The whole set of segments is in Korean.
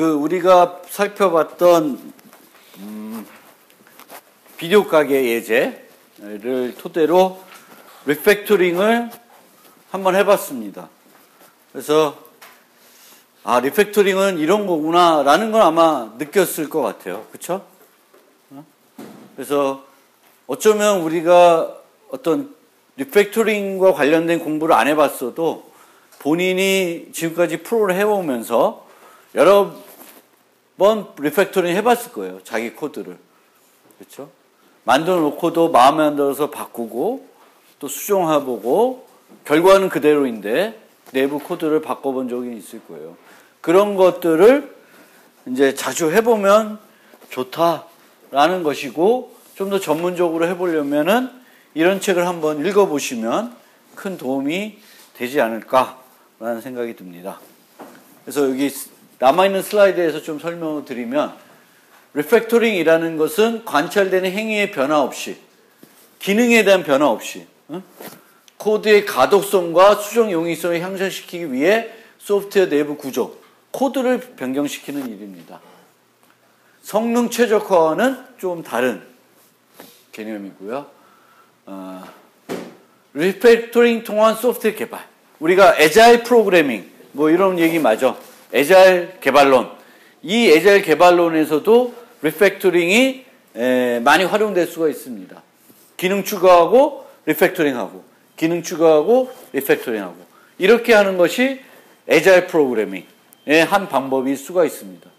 우리가 살펴봤던 비디오 가게 예제를 토대로 리팩토링을 한번 해봤습니다. 그래서 리팩토링은 이런 거구나 라는 걸 아마 느꼈을 것 같아요. 그쵸? 그래서 어쩌면 우리가 어떤 리팩토링과 관련된 공부를 안 해봤어도 본인이 지금까지 프로를 해오면서 여러 번 리팩토링 해봤을 거예요. 자기 코드를. 그렇죠? 만들어 놓고도 마음에 안 들어서 바꾸고 또 수정해보고 결과는 그대로인데 내부 코드를 바꿔본 적이 있을 거예요. 그런 것들을 이제 자주 해보면 좋다라는 것이고, 좀 더 전문적으로 해보려면은 이런 책을 한번 읽어보시면 큰 도움이 되지 않을까라는 생각이 듭니다. 그래서 여기 남아있는 슬라이드에서 좀 설명을 드리면, 리팩토링이라는 것은 관찰되는 행위의 변화 없이, 기능에 대한 변화 없이, 코드의 가독성과 수정 용이성을 향상시키기 위해 소프트웨어 내부 구조, 코드를 변경시키는 일입니다. 성능 최적화와는 좀 다른 개념이고요. 리팩토링 통한 소프트웨어 개발. 우리가 애자일 프로그래밍, 뭐 이런 얘기 맞아. 애자일 개발론. 이 애자일 개발론에서도 리팩토링이 많이 활용될 수가 있습니다. 기능 추가하고 리팩토링하고, 기능 추가하고 리팩토링하고, 이렇게 하는 것이 애자일 프로그래밍의 한 방법일 수가 있습니다.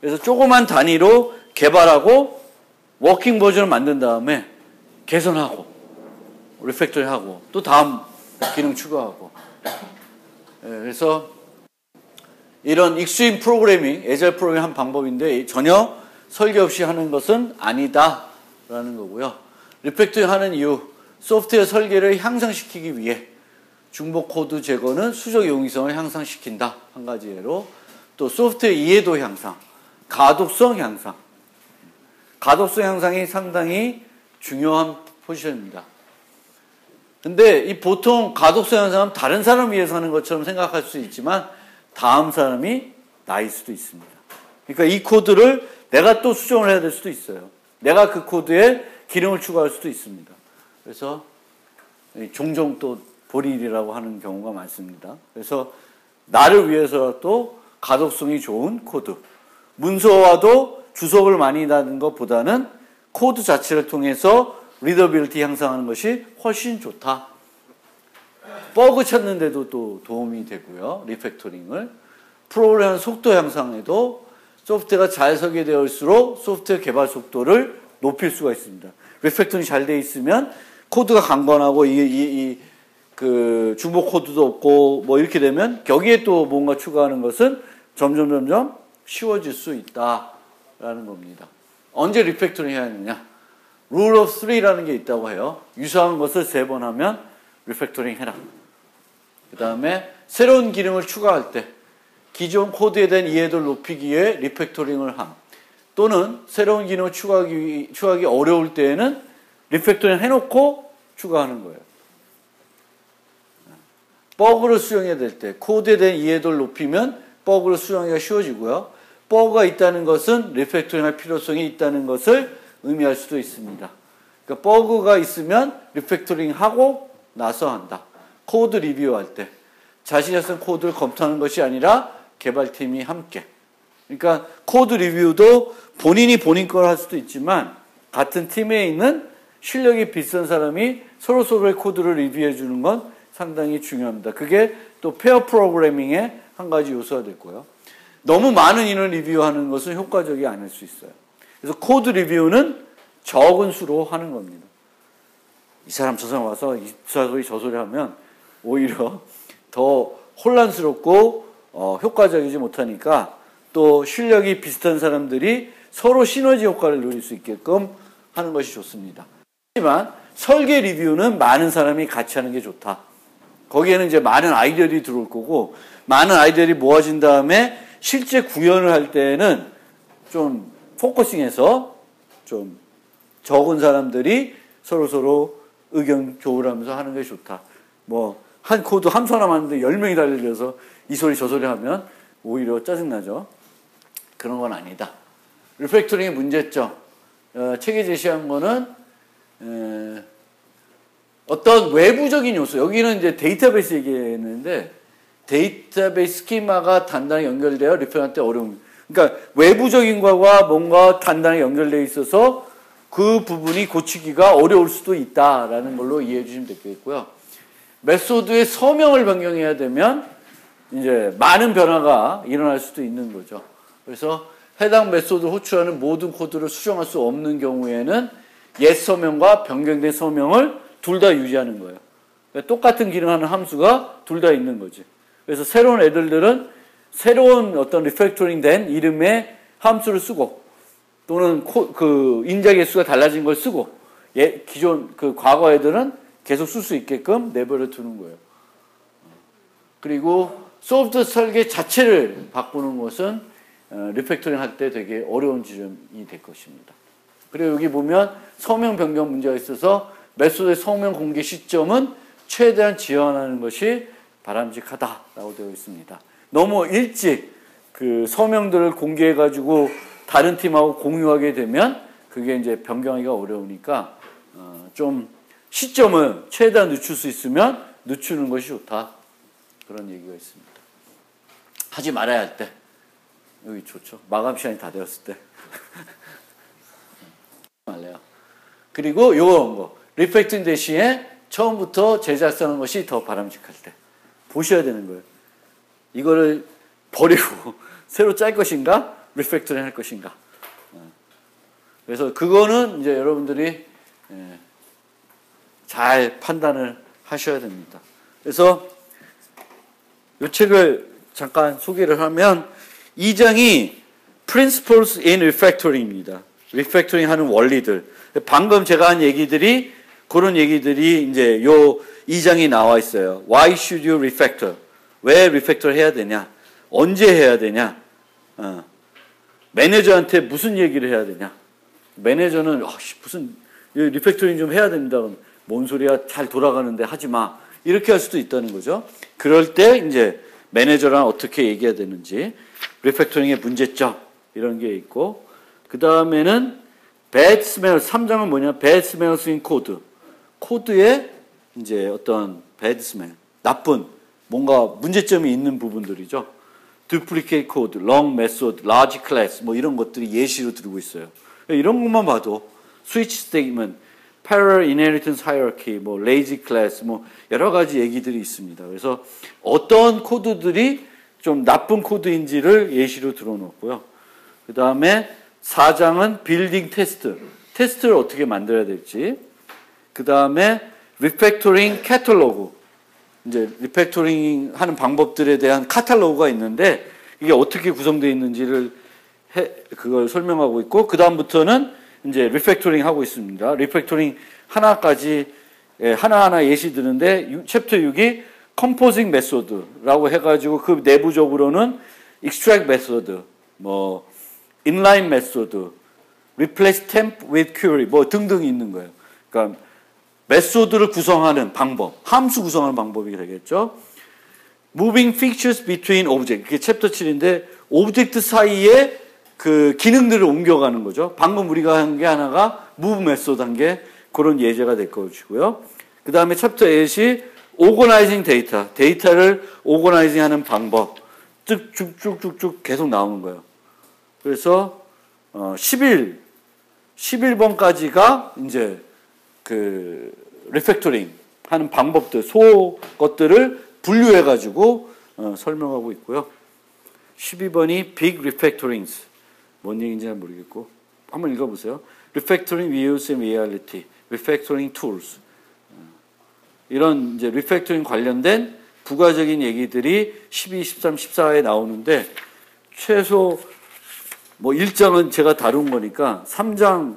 그래서 조그만 단위로 개발하고 워킹 버전을 만든 다음에 개선하고 리팩토링하고 또 다음 기능 추가하고, 그래서 이런 익스트림 프로그래밍, 애자일 프로그래밍 한 방법인데 전혀 설계 없이 하는 것은 아니다라는 거고요. 리팩토링 하는 이유, 소프트웨어 설계를 향상시키기 위해 중복 코드 제거는 수정 용이성을 향상시킨다. 한 가지 예로. 또 소프트웨어 이해도 향상, 가독성 향상. 가독성 향상이 상당히 중요한 포지션입니다. 근데 이 보통 가독성 향상은 다른 사람을 위해서 하는 것처럼 생각할 수 있지만 다음 사람이 나일 수도 있습니다. 그러니까 이 코드를 내가 또 수정을 해야 될 수도 있어요. 내가 그 코드에 기능을 추가할 수도 있습니다. 그래서 종종 또 볼일이라고 하는 경우가 많습니다. 그래서 나를 위해서라도 가독성이 좋은 코드, 문서와도 주석을 많이 다는 것보다는 코드 자체를 통해서 리더빌리티 향상하는 것이 훨씬 좋다. 버그 찾는 데도 또 도움이 되고요. 리팩토링을. 프로그램 속도 향상에도 소프트웨어가 잘 설계되어있을수록 소프트웨어 개발 속도를 높일 수가 있습니다. 리팩토링이 잘 되어 있으면 코드가 강건하고 그 중복 코드도 없고 뭐 이렇게 되면 여기에 또 뭔가 추가하는 것은 점점 쉬워질 수 있다라는 겁니다. 언제 리팩토링 해야 하느냐? Rule of Three라는 게 있다고 해요. 유사한 것을 3번 하면 리팩토링 해라. 그 다음에 새로운 기능을 추가할 때 기존 코드에 대한 이해도를 높이기 위해 리팩토링을 함. 또는 새로운 기능을 추가하기 어려울 때에는 리팩토링 해놓고 추가하는 거예요. 버그를 수정해야 될 때 코드에 대한 이해도를 높이면 버그를 수정하기가 쉬워지고요. 버그가 있다는 것은 리팩토링할 필요성이 있다는 것을 의미할 수도 있습니다. 그러니까 버그가 있으면 리팩토링하고 나서 한다. 코드 리뷰할 때 자신이 쓴 코드를 검토하는 것이 아니라 개발팀이 함께. 그러니까 코드 리뷰도 본인이 본인 걸 할 수도 있지만 같은 팀에 있는 실력이 비슷한 사람이 서로의 코드를 리뷰해 주는 건 상당히 중요합니다. 그게 또 페어 프로그래밍의 한 가지 요소가 될 거예요. 너무 많은 인원 리뷰하는 것은 효과적이 않을 수 있어요. 그래서 코드 리뷰는 적은 수로 하는 겁니다. 이 사람 저 사람 와서 이 소리 저 소리 하면 오히려 더 혼란스럽고 효과적이지 못하니까 또 실력이 비슷한 사람들이 서로 시너지 효과를 누릴 수 있게끔 하는 것이 좋습니다. 하지만 설계 리뷰는 많은 사람이 같이 하는 게 좋다. 거기에는 이제 많은 아이디어들이 들어올 거고 많은 아이디어들이 모아진 다음에 실제 구현을 할 때는 좀 포커싱해서 좀 적은 사람들이 서로 의견 교류하면서 하는 게 좋다. 뭐 한 코드 함수 하나 만드는데 10명이 달려서 이 소리 저 소리 하면 오히려 짜증나죠. 그런 건 아니다. 리팩토링의 문제점. 책에 제시한 거는 어떤 외부적인 요소. 여기는 이제 데이터베이스 얘기했는데 데이터베이스 스키마가 단단히 연결되어 리팩터한테 어려움. 그러니까 외부적인 거와 뭔가 단단히 연결되어 있어서 그 부분이 고치기가 어려울 수도 있다라는 걸로 이해해 주시면 되겠고요. 메소드의 서명을 변경해야 되면 이제 많은 변화가 일어날 수도 있는 거죠. 그래서 해당 메소드를 호출하는 모든 코드를 수정할 수 없는 경우에는 옛 서명과 변경된 서명을 둘 다 유지하는 거예요. 그러니까 똑같은 기능하는 함수가 둘 다 있는 거지. 그래서 새로운 애들은 새로운 어떤 리팩토링 된 이름의 함수를 쓰고 또는 인자 개수가 달라진 걸 쓰고 기존 과거 애들은 계속 쓸 수 있게끔 내버려 두는 거예요. 그리고 소프트 설계 자체를 바꾸는 것은 리팩토링 할 때 되게 어려운 지점이 될 것입니다. 그리고 여기 보면 서명 변경 문제가 있어서 메소드의 서명 공개 시점은 최대한 지연하는 것이 바람직하다라고 되어 있습니다. 너무 일찍 그 서명들을 공개해가지고 다른 팀하고 공유하게 되면 그게 이제 변경하기가 어려우니까 좀 시점을 최대한 늦출 수 있으면 늦추는 것이 좋다. 그런 얘기가 있습니다. 하지 말아야 할 때. 여기 좋죠. 마감 시간이 다 되었을 때. 말래요. 그리고 요런 거. 리팩토링 대신에 처음부터 재작성하는 것이 더 바람직할 때. 보셔야 되는 거예요. 이거를 버리고 새로 짤 것인가? 리팩토링 할 것인가? 그래서 그거는 이제 여러분들이 잘 판단을 하셔야 됩니다. 그래서 이 책을 잠깐 소개를 하면 2장이 Principles in Refactoring입니다. 리팩토링 하는 원리들. 방금 제가 한 얘기들이 그런 얘기들이 이제 요 2장이 나와 있어요. Why should you refactor? 왜 리팩토를 해야 되냐? 언제 해야 되냐? 매니저한테 무슨 얘기를 해야 되냐? 매니저는 무슨 리팩토링 좀 해야 됩니다. 뭔 소리야? 잘 돌아가는데 하지 마. 이렇게 할 수도 있다는 거죠. 그럴 때 이제 매니저랑 어떻게 얘기해야 되는지, 리팩토링의 문제점 이런 게 있고, 그 다음에는 bad smell. 3장은 뭐냐? bad smells in code. 코드에 이제 어떤 bad smell, 나쁜 뭔가 문제점이 있는 부분들이죠. duplicate code, long method, large class 뭐 이런 것들이 예시로 들고 있어요. 이런 것만 봐도 switch statement, parallel inheritance hierarchy, 뭐 lazy class 뭐 여러 가지 얘기들이 있습니다. 그래서 어떤 코드들이 좀 나쁜 코드인지를 예시로 들어놓고요. 그 다음에 4장은 building test, 테스트를 어떻게 만들어야 될지. 그 다음에 refactoring catalog, 이제 리팩토링 하는 방법들에 대한 카탈로그가 있는데 이게 어떻게 구성되어 있는지를 그걸 설명하고 있고, 그 다음부터는 이제 리팩토링 하고 있습니다. 리팩토링 하나까지 하나하나 예시 드는데 챕터 6이 composing method라고 해가지고 그 내부적으로는 extract method, 뭐 inline method, replace temp with query 뭐 등등이 있는 거예요. 그러니까 메소드를 구성하는 방법, 함수 구성하는 방법이 되겠죠. Moving features between object, 그게 챕터 7인데 오브젝트 사이에 그 기능들을 옮겨가는 거죠. 방금 우리가 한 게 하나가 move 메소드 한 게 그런 예제가 될 것이고요. 그 다음에 챕터 8이 organizing data, 데이터를 organizing 하는 방법, 쭉쭉쭉쭉 계속 나오는 거예요. 그래서 11번까지가 이제 그 리팩토링 하는 방법들, 것들을 분류해가지고 설명하고 있고요. 12번이 Big Refactorings. 뭔 얘기인지 잘 모르겠고. 한번 읽어보세요. Refactoring Views and Reality, Refactoring Tools. 이런 이제 리팩토링 관련된 부가적인 얘기들이 12, 13, 14에 나오는데 최소 뭐 1장은 제가 다룬 거니까 3장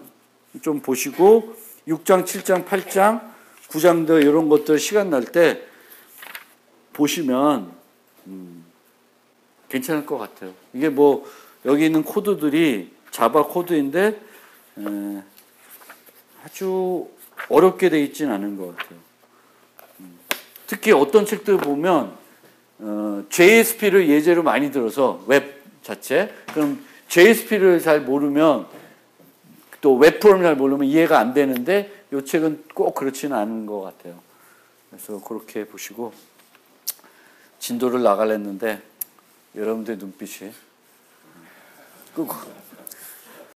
좀 보시고 6장, 7장, 8장, 9장들 이런 것들 시간 날 때 보시면 괜찮을 것 같아요. 이게 뭐 여기 있는 코드들이 자바 코드인데 아주 어렵게 돼 있지는 않은 것 같아요. 특히 어떤 책들 보면 JSP를 예제로 많이 들어서 웹 자체. 그럼 JSP를 잘 모르면 또 웹 프로그램 잘 모르면 이해가 안 되는데 이 책은 꼭 그렇지는 않은 것 같아요. 그래서 그렇게 보시고 진도를 나가려 했는데 여러분들의 눈빛이 끄고